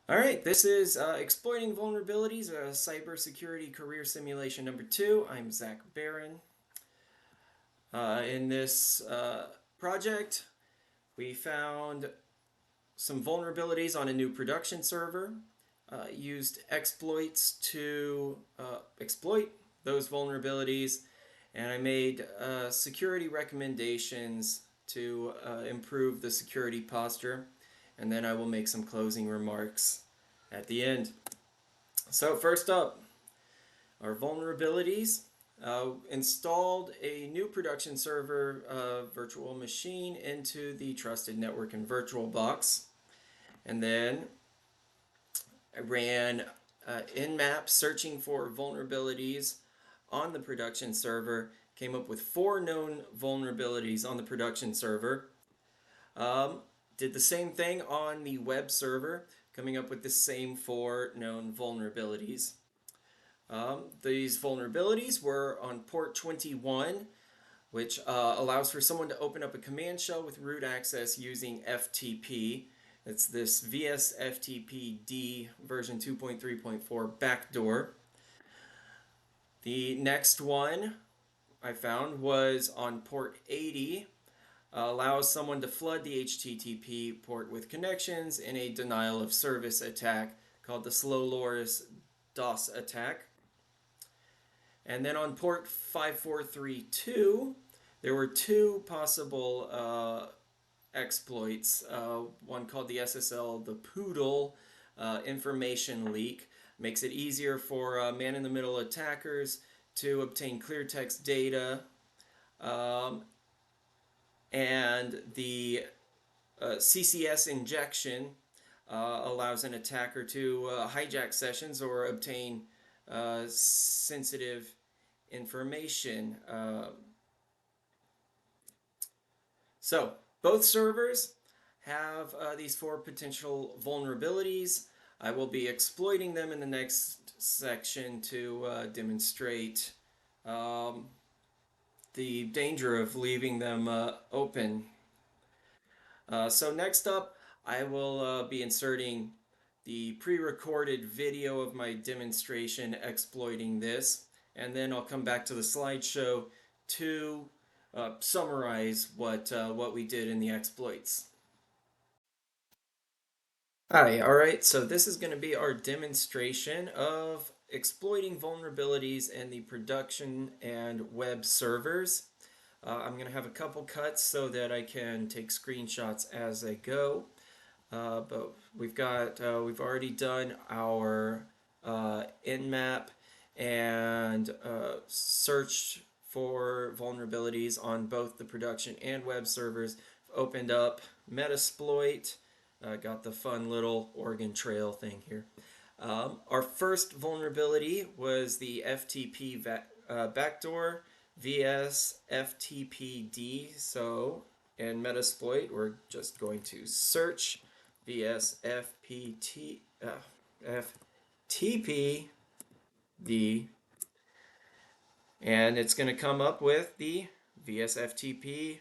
All right, this is Exploiting Vulnerabilities, a Cybersecurity Career Simulation number 2. I'm Zach Barron. In this project, we found some vulnerabilities on a new production server, used exploits to exploit those vulnerabilities, and I made security recommendations to improve the security posture, and then I will make some closing remarks at the end. So first up, our vulnerabilities. Installed a new production server virtual machine into the trusted network and virtual box. And then I ran nmap searching for vulnerabilities on the production server. Came up with 4 known vulnerabilities on the production server. Um, did the same thing on the web server, coming up with the same 4 known vulnerabilities. These vulnerabilities were on port 21, which allows for someone to open up a command shell with root access using FTP. It's this VSFTPD version 2.3.4 backdoor. The next one I found was on port 80, allows someone to flood the HTTP port with connections in a denial of service attack called the Slow Loris DOS attack. And then on port 5432, there were 2 possible exploits. One called the SSL, the Poodle information leak. Makes it easier for man-in-the-middle attackers to obtain clear text data. Um, and the CCS injection allows an attacker to hijack sessions or obtain sensitive information. So both servers have these 4 potential vulnerabilities. I will be exploiting them in the next section to demonstrate um, the danger of leaving them open. So next up, I will be inserting the pre-recorded video of my demonstration exploiting this, and then I'll come back to the slideshow to summarize what we did in the exploits. Hi, all right, so this is going to be our demonstration of exploiting vulnerabilities in the production and web servers. I'm going to have a couple cuts so that I can take screenshots as I go. But we've already done our nmap and searched for vulnerabilities on both the production and web servers. Opened up Metasploit, got the fun little Oregon Trail thing here. Our first vulnerability was the FTP backdoor vs FTPD. So in Metasploit, we're just going to search vs FTPD, and it's going to come up with the VSFTP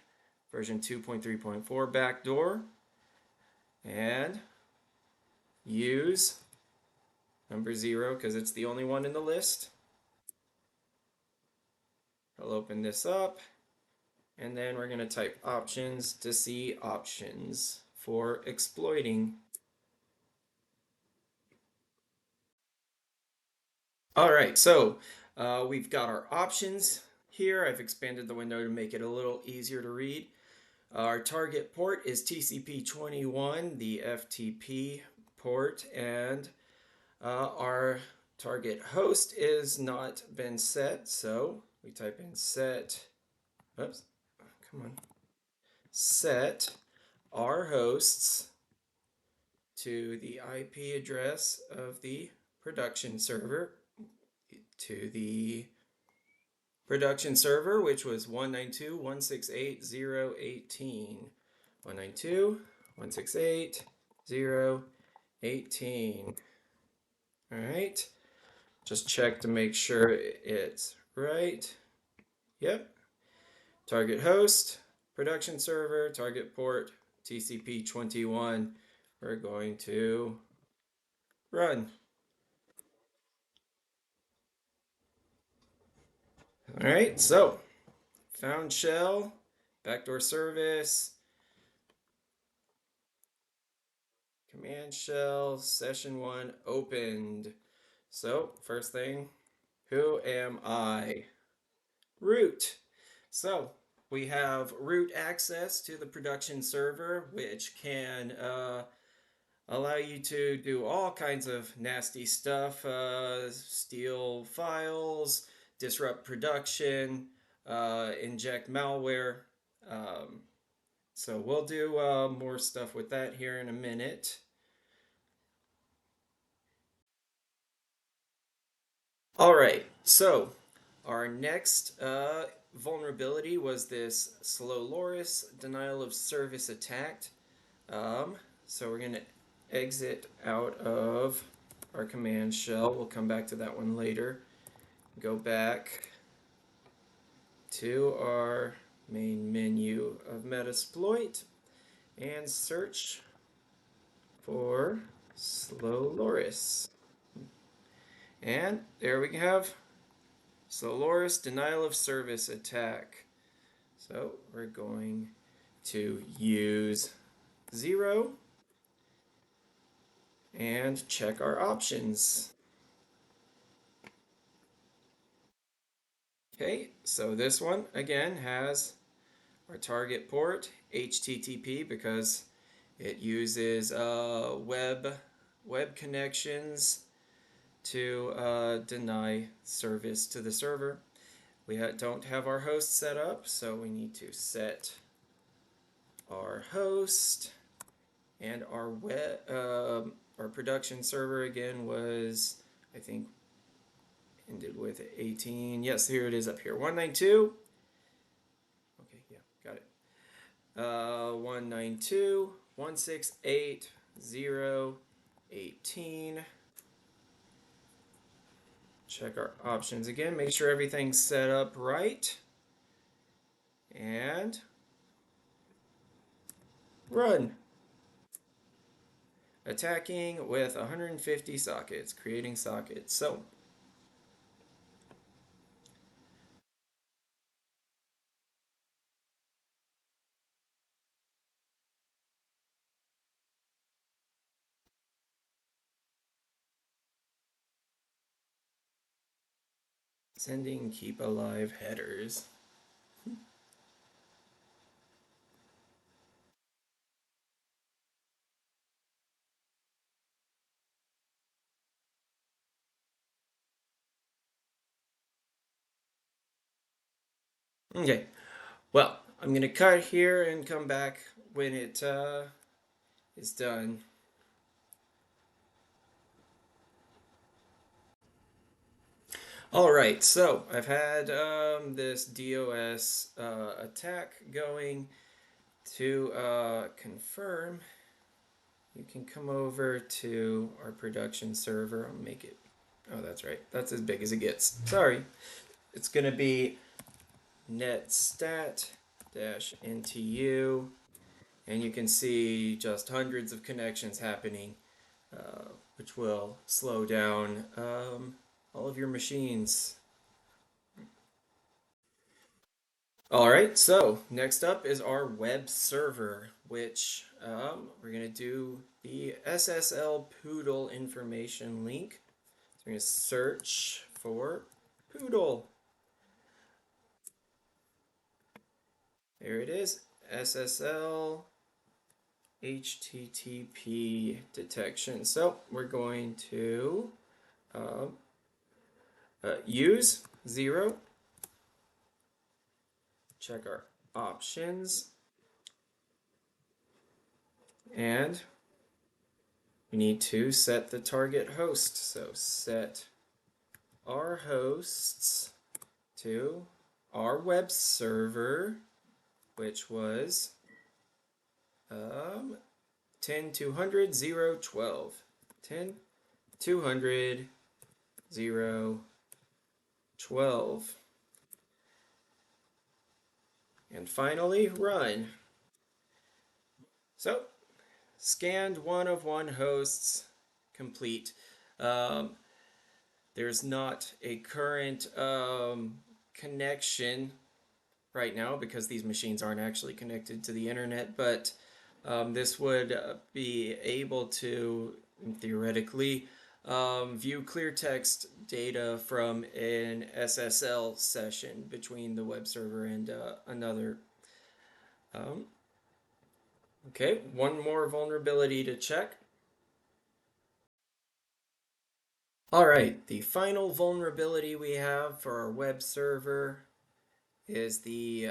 version 2.3.4 backdoor, and use number 0 because it's the only one in the list. I'll open this up, and then we're going to type options to see options for exploiting. All right, so we've got our options here. I've expanded the window to make it a little easier to read. Our target port is TCP21, the FTP port, and our target host is not been set, so we type in set, oops, come on, set our hosts to the IP address of the production server, to the production server, which was 192.168.0.18. 192.168.0.18. All right. Just check to make sure it's right. Yep. Target host, production server, target port, TCP21. We're going to Run. All right, so found shell, backdoor service, command shell, session one opened. So, first thing, who am I? Root. So, we have root access to the production server, which can allow you to do all kinds of nasty stuff, steal files, disrupt production, inject malware. Um, so we'll do more stuff with that here in a minute. All right, so our next vulnerability was this slow loris denial of service attack. Um, so we're going to exit out of our command shell. We'll come back to that one later. Go back to our main menu of Metasploit and search for slow loris. And there we have slow loris denial of service attack. So we're going to use 0 and check our options. Okay, so this one again has our target port HTTP because it uses web connections to deny service to the server. We don't have our host set up, so we need to set our host and our production server again was, I think, ended with 18. Yes, here it is up here. 192. Okay, yeah, got it. 192.168.0.18. Check our options again. Make sure everything's set up right. And run. Attacking with 150 sockets, creating sockets. So, sending keep alive headers. Okay, well, I'm going to cut here and come back when it is done. All right, so I've had this DOS attack going. To confirm, you can come over to our production server. I'll make it, oh, that's right. That's as big as it gets. Sorry. It's going to be netstat-ntu, and you can see just hundreds of connections happening, which will slow down all of your machines. All right, so next up is our web server, which we're going to do the SSL Poodle information link. So we're going to search for Poodle. There it is, SSL HTTP detection. So we're going to use 0, check our options, and we need to set the target host. So set our hosts to our web server, which was 10.200.0.12. 10.200.0.12. And finally, run. So, scanned one of one hosts complete. Um, there's not a current connection right now because these machines aren't actually connected to the internet, but this would be able to theoretically view clear text data from an SSL session between the web server and another. Um, okay, one more vulnerability to check. All right, the final vulnerability we have for our web server is the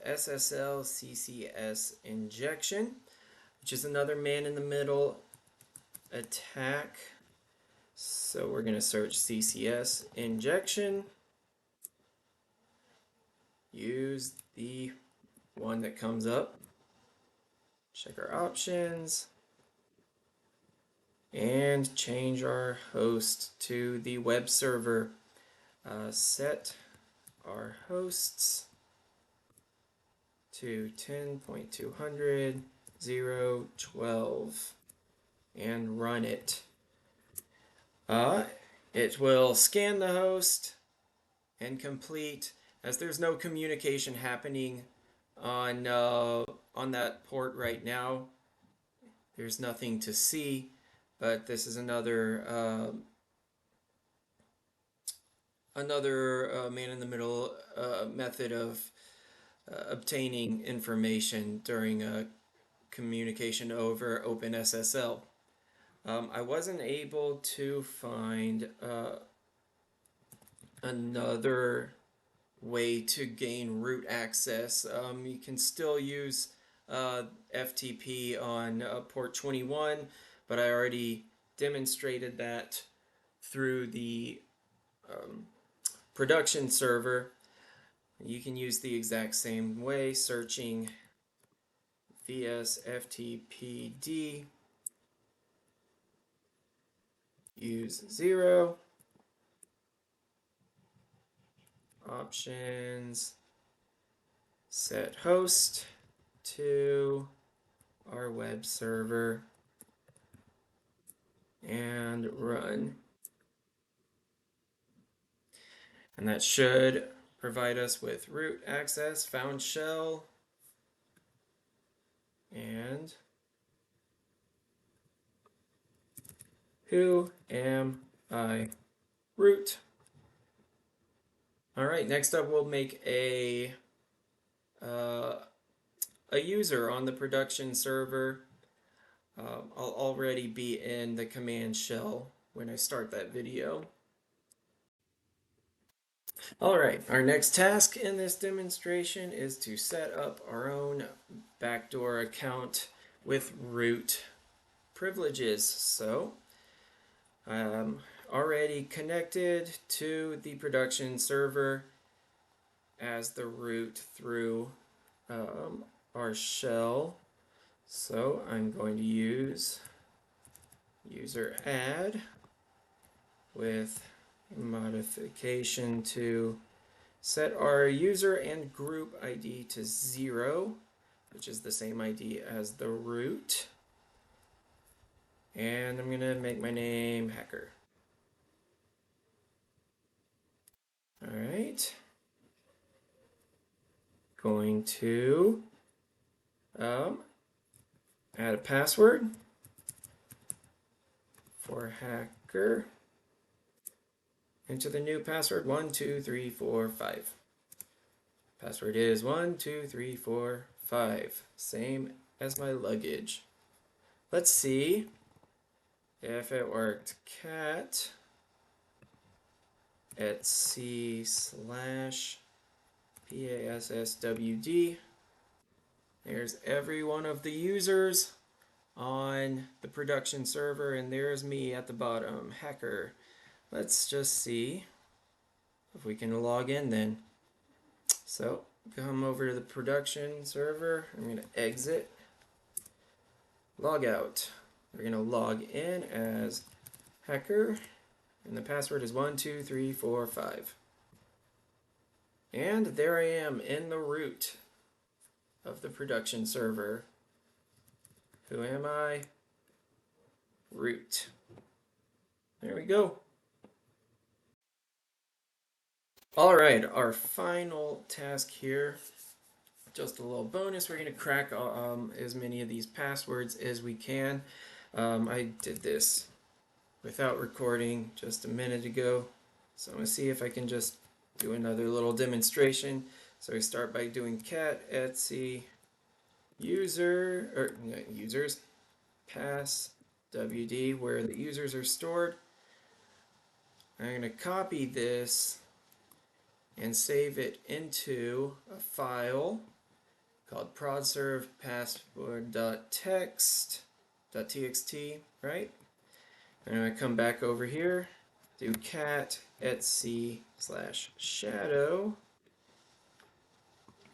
SSL CCS injection, which is another man-in-the-middle attack. So we're going to search CCS injection. Use the one that comes up. Check our options. And change our host to the web server. Set our hosts to 10.200.0.12 and run it. It will scan the host and complete, as there's no communication happening on that port right now. There's nothing to see, but this is another man-in-the-middle method of obtaining information during a communication over OpenSSL. I wasn't able to find another way to gain root access. You can still use FTP on port 21, but I already demonstrated that through the production server. You can use the exact same way, searching vsftpd, use 0, options, set host to our web server, and run. And that should provide us with root access, found shell, and who am I? Root. All right, next up we'll make a user on the production server. I'll already be in the command shell when I start that video. All right, our next task in this demonstration is to set up our own backdoor account with root privileges. So I'm already connected to the production server as the root through our shell. So I'm going to use user add with modification to set our user and group ID to 0, which is the same ID as the root. And I'm going to make my name hacker. All right. Going to add a password for hacker. Enter the new password 12345. Password is 12345. Same as my luggage. Let's see if it worked. Cat /passwd. There's every one of the users on the production server, and there's me at the bottom, hacker. Let's just see if we can log in then. So come over to the production server. I'm going to exit, log out. We're going to log in as hacker, and the password is 12345. And there I am in the root of the production server. Who am I? Root. There we go. All right, our final task here. Just a little bonus. We're going to crack as many of these passwords as we can. I did this without recording just a minute ago. So I'm going to see if I can just do another little demonstration. So we start by doing cat etc user, or users, pass wd, where the users are stored. I'm going to copy this and save it into a file called prodserve password.txt, right? And I'm going to come back over here, do cat etc/shadow,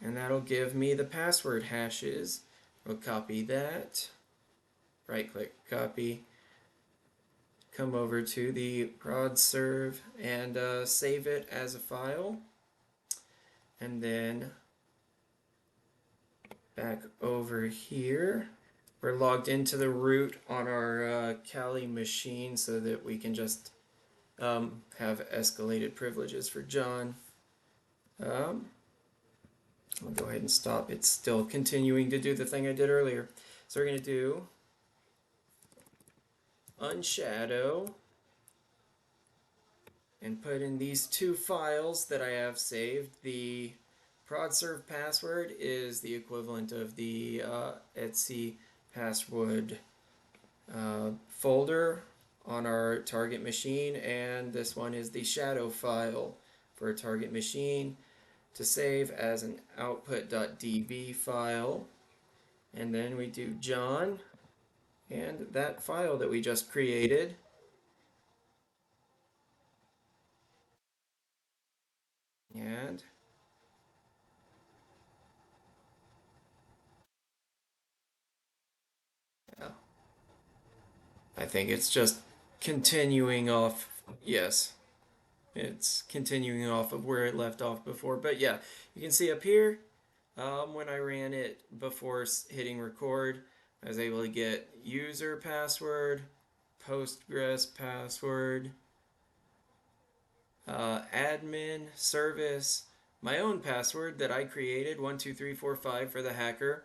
and that'll give me the password hashes. We'll copy that, right click, copy, come over to the prodserve and save it as a file, and then back over here. We're logged into the root on our Kali machine so that we can just have escalated privileges for John. I'll go ahead and stop. It's still continuing to do the thing I did earlier. So we're going to do unshadow and put in these two files that I have saved. The prodserve password is the equivalent of the etc password folder on our target machine, and this one is the shadow file for a target machine to save as an output.db file. And then we do John and that file that we just created. And yeah, I think it's just continuing off. Yes, it's continuing off of where it left off before. But yeah, you can see up here, when I ran it before hitting record, I was able to get user password, Postgres password, admin, service, my own password that I created, 12345 for the hacker,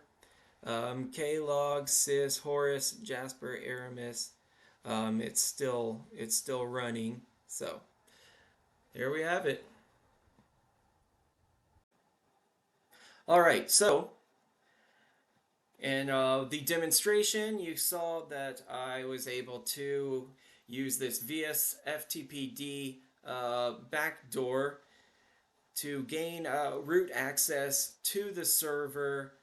Klog, Sys, Horus, Jasper, Aramis. It's still running. So there we have it. All right, so in the demonstration, you saw that I was able to use this VSFTPD backdoor to gain root access to the server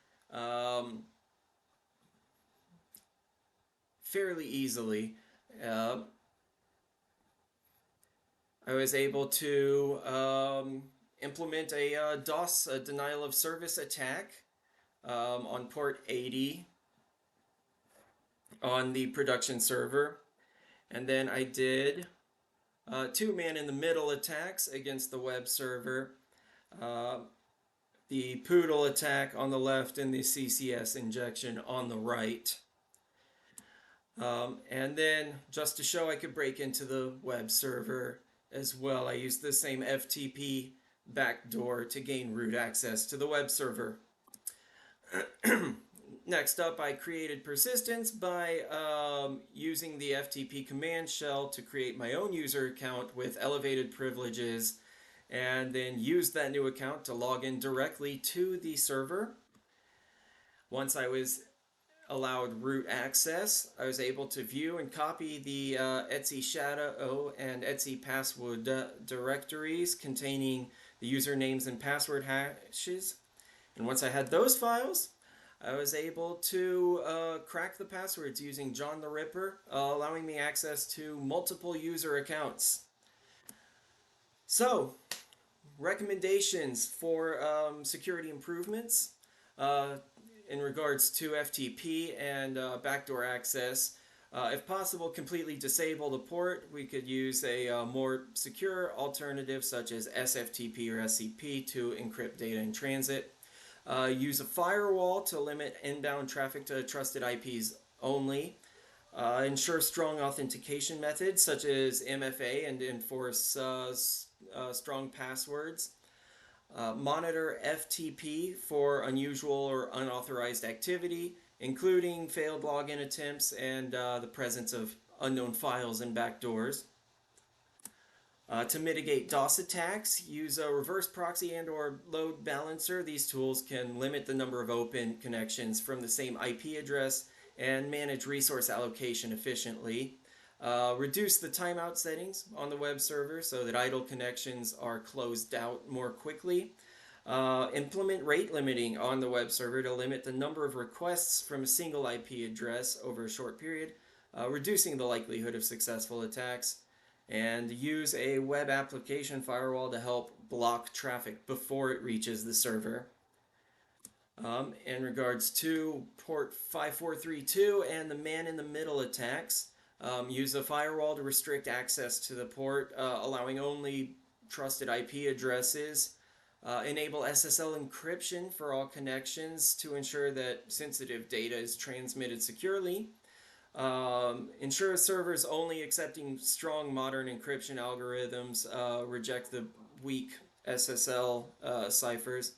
fairly easily. I was able to implement a DOS, a denial of service attack, on port 80 on the production server. And then I did two man-in-the-middle attacks against the web server. The Poodle attack on the left and the CCS injection on the right. And then, just to show I could break into the web server as well, I used the same FTP backdoor to gain root access to the web server. Next up, I created persistence by using the FTP command shell to create my own user account with elevated privileges, and then used that new account to log in directly to the server. Once I was allowed root access, I was able to view and copy the etc shadow and etc password directories containing the usernames and password hashes. And once I had those files, I was able to crack the passwords using John the Ripper, allowing me access to multiple user accounts. So, recommendations for security improvements in regards to FTP and backdoor access. If possible, completely disable the port. We could use a more secure alternative such as SFTP or SCP to encrypt data in transit. Use a firewall to limit inbound traffic to trusted IPs only. Ensure strong authentication methods such as MFA and enforce strong passwords. Monitor FTP for unusual or unauthorized activity, including failed login attempts and the presence of unknown files and backdoors. To mitigate DOS attacks, use a reverse proxy and or load balancer. These tools can limit the number of open connections from the same IP address and manage resource allocation efficiently. Reduce the timeout settings on the web server so that idle connections are closed out more quickly. Implement rate limiting on the web server to limit the number of requests from a single IP address over a short period, reducing the likelihood of successful attacks. And use a web application firewall to help block traffic before it reaches the server. In regards to port 5432 and the man-in-the-middle attacks, use a firewall to restrict access to the port, allowing only trusted IP addresses. Enable SSL encryption for all connections to ensure that sensitive data is transmitted securely. Ensure servers only accepting strong modern encryption algorithms, reject the weak SSL ciphers,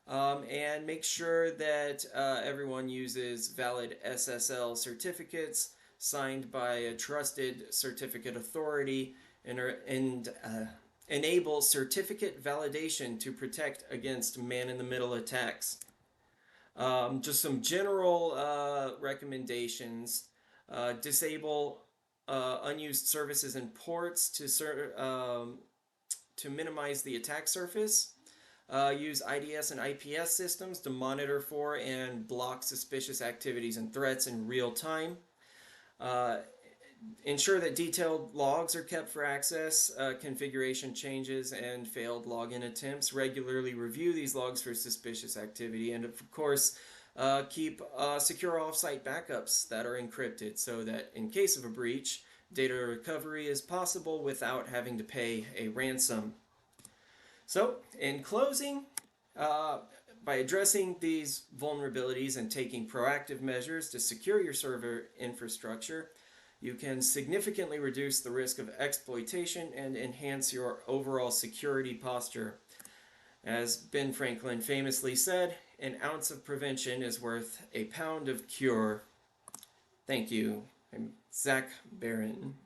and make sure that everyone uses valid SSL certificates signed by a trusted certificate authority and enable certificate validation to protect against man-in-the-middle attacks. Just some general recommendations. Disable unused services and ports to minimize the attack surface. Use IDS and IPS systems to monitor for and block suspicious activities and threats in real time. Ensure that detailed logs are kept for access, configuration changes, and failed login attempts. Regularly review these logs for suspicious activity, and of course, keep secure offsite backups that are encrypted so that in case of a breach, data recovery is possible without having to pay a ransom. So, in closing, by addressing these vulnerabilities and taking proactive measures to secure your server infrastructure, you can significantly reduce the risk of exploitation and enhance your overall security posture. As Ben Franklin famously said, an ounce of prevention is worth a pound of cure. Thank you. I'm Zach Barron.